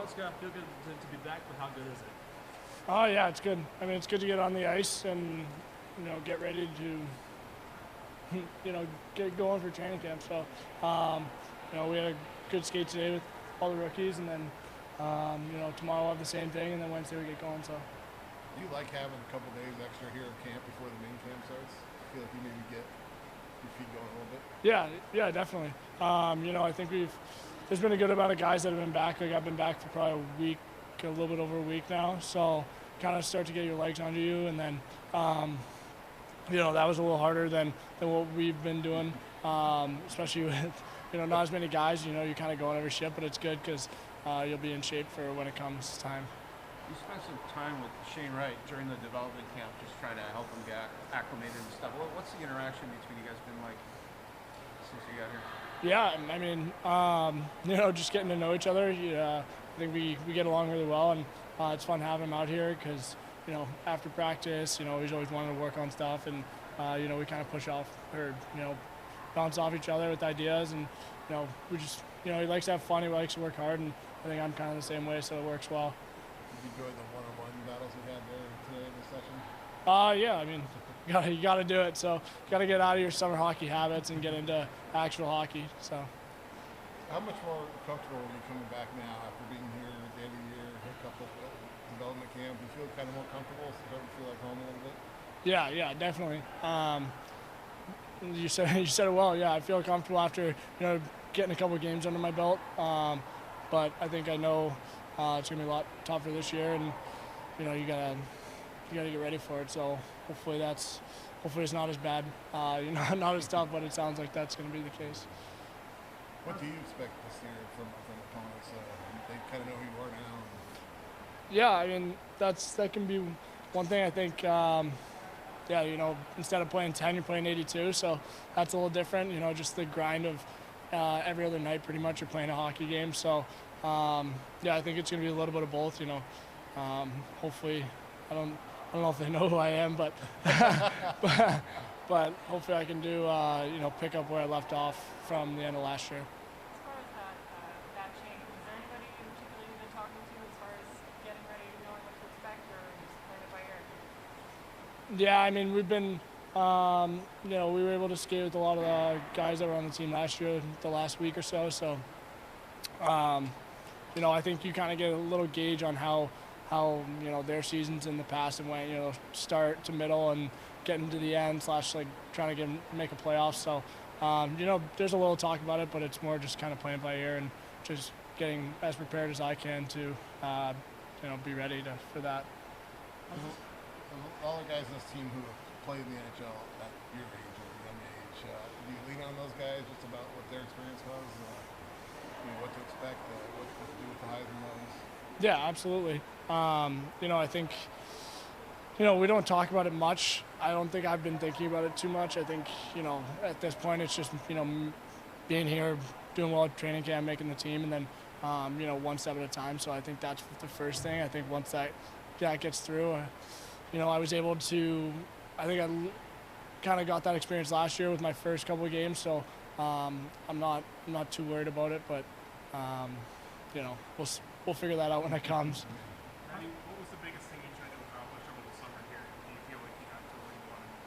it's got to feel good to be back, but how good is it? Oh yeah, it's good. I mean, it's good to get on the ice and get ready to get going for training camp. So we had a good skate today with all the rookies, and then tomorrow we'll have the same thing, and then Wednesday we get going. So. Do you like having a couple days extra here at camp before the main camp starts? I feel like you maybe get your feet going a little bit. Yeah, definitely. I think there's been a good amount of guys that have been back. Like I've been back for probably a week, a little bit over a week now. So kind of start to get your legs under you, and then that was a little harder than what we've been doing, especially with not as many guys. You kind of go on every shift, but it's good because you'll be in shape for when it comes time. You spent some time with Shane Wright during the development camp, just trying to help him get acclimated and stuff. What's the interaction between you guys been like since you got here? Yeah, I mean, just getting to know each other. I think we get along really well, and it's fun having him out here because, after practice, he's always wanting to work on stuff, and, we kind of push off or, bounce off each other with ideas, and, we just, he likes to have fun, he likes to work hard, and I think I'm kind of the same way, so it works well. Did you enjoy the one-on-one battles you had there today in this session? Yeah, I mean, you got to do it. So you got to get out of your summer hockey habits and get into actual hockey. So. How much more comfortable are you coming back now after being here at the end of the year, a couple of development camp? Do you feel kind of more comfortable? Starting to feel like home a little bit? Yeah, definitely. You said it well. Yeah, I feel comfortable after getting a couple of games under my belt. But I think I know it's gonna be a lot tougher this year, and you gotta get ready for it. So hopefully it's not as bad, not as tough. But it sounds like that's gonna be the case. What do you expect this year from opponents? They kind of know who you are now. Yeah, I mean that can be one thing. I think. Instead of playing 10, you're playing 82, so that's a little different. Just the grind of every other night, pretty much, you're playing a hockey game. So. I think it's going to be a little bit of both, hopefully, I don't know if they know who I am, but but hopefully I can do, pick up where I left off from the end of last year. As far as that change, is there anybody in particular you've been talking to as far as getting ready, knowing what to expect, or just playing it by ear? Yeah, I mean, we've been, we were able to skate with a lot of the guys that were on the team last year, the last week or so, I think you kind of get a little gauge on how their seasons in the past and went, start to middle and getting to the end / like trying to make a playoff. So, there's a little talk about it, but it's more just kind of playing by ear and just getting as prepared as I can to, be ready for that. All the guys in this team who have played in the NHL at your age or young age, do you lean on those guys just about what their experience was? What to expect, what to do with the highs and lows? Yeah, absolutely. I think, we don't talk about it much. I don't think I've been thinking about it too much. I think, at this point it's just, being here, doing well at training camp, making the team, and then, one step at a time. So I think that's the first thing. I think once that gets through, I was able to, I think I kind of got that experience last year with my first couple of games. So I'm not too worried about it, but we'll figure that out when it comes. Matty, what was the biggest thing you tried to accomplish over the summer here? Do you feel like you got to where you wanted to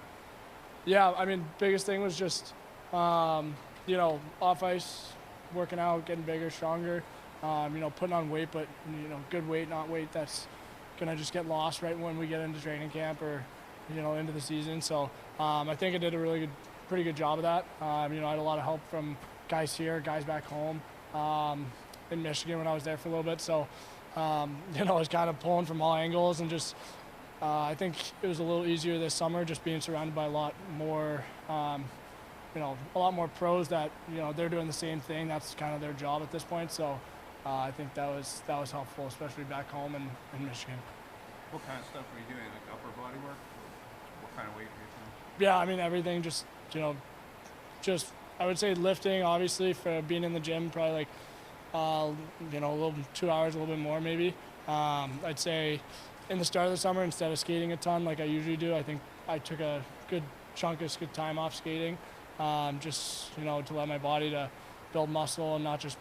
go? Yeah, I mean, biggest thing was just off ice, working out, getting bigger, stronger, putting on weight, but good weight, not weight that's gonna just get lost right when we get into training camp or into the season. So I think I did a pretty good job of that. I had a lot of help from guys here, guys back home in Michigan when I was there for a little bit. So, I was kind of pulling from all angles and just I think it was a little easier this summer just being surrounded by a lot more, a lot more pros that, they're doing the same thing. That's kind of their job at this point. So I think that was helpful, especially back home in Michigan. What kind of stuff were you doing, like upper body work? What kind of weight were you doing? Yeah, I mean, everything, just I would say lifting, obviously, for being in the gym, probably like, a little 2 hours, a little bit more maybe. I'd say in the start of the summer, instead of skating a ton like I usually do, I think I took a good chunk of good time off skating, just, to let my body to build muscle and not just,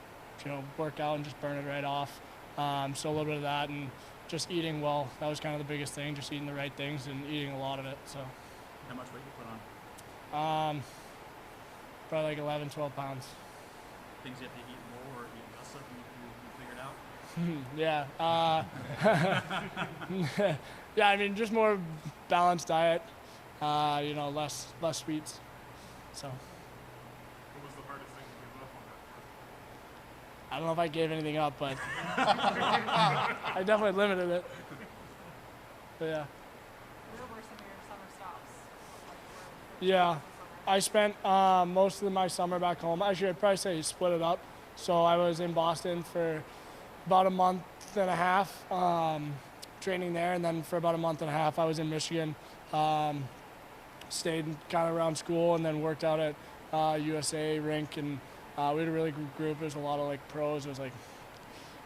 work out and just burn it right off. So a little bit of that and just eating well. That was kind of the biggest thing, just eating the right things and eating a lot of it. So How much weight you put on? probably like 11, 12 pounds. Things you have to eat more or eat less of, you figured out? Yeah. Yeah, I mean, just more balanced diet, less sweets. So What was the hardest thing to give up on that? I don't know if I gave anything up, but I definitely limited it. But yeah. Where were some of your summer stops? Like, Yeah. summer? I spent most of my summer back home. Actually, I'd probably say split it up. So I was in Boston for about a month and a half, training there, and then for about a month and a half I was in Michigan. Stayed kind of around school, and then worked out at USA rink, and we had a really good group. It was a lot of like pros. It was like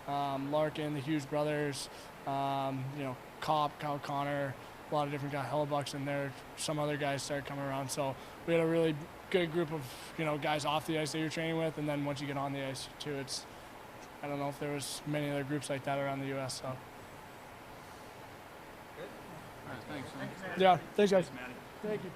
Larkin, the Hughes brothers, Kopp, Kyle Connor, a lot of different guys, Hellebuck's in there. Some other guys started coming around. So we had a really good group of guys off the ice that you're training with, and then once you get on the ice too, I don't know if there was many other groups like that around the U.S. So All right, thanks. yeah, thanks guys. Matty. Thank you.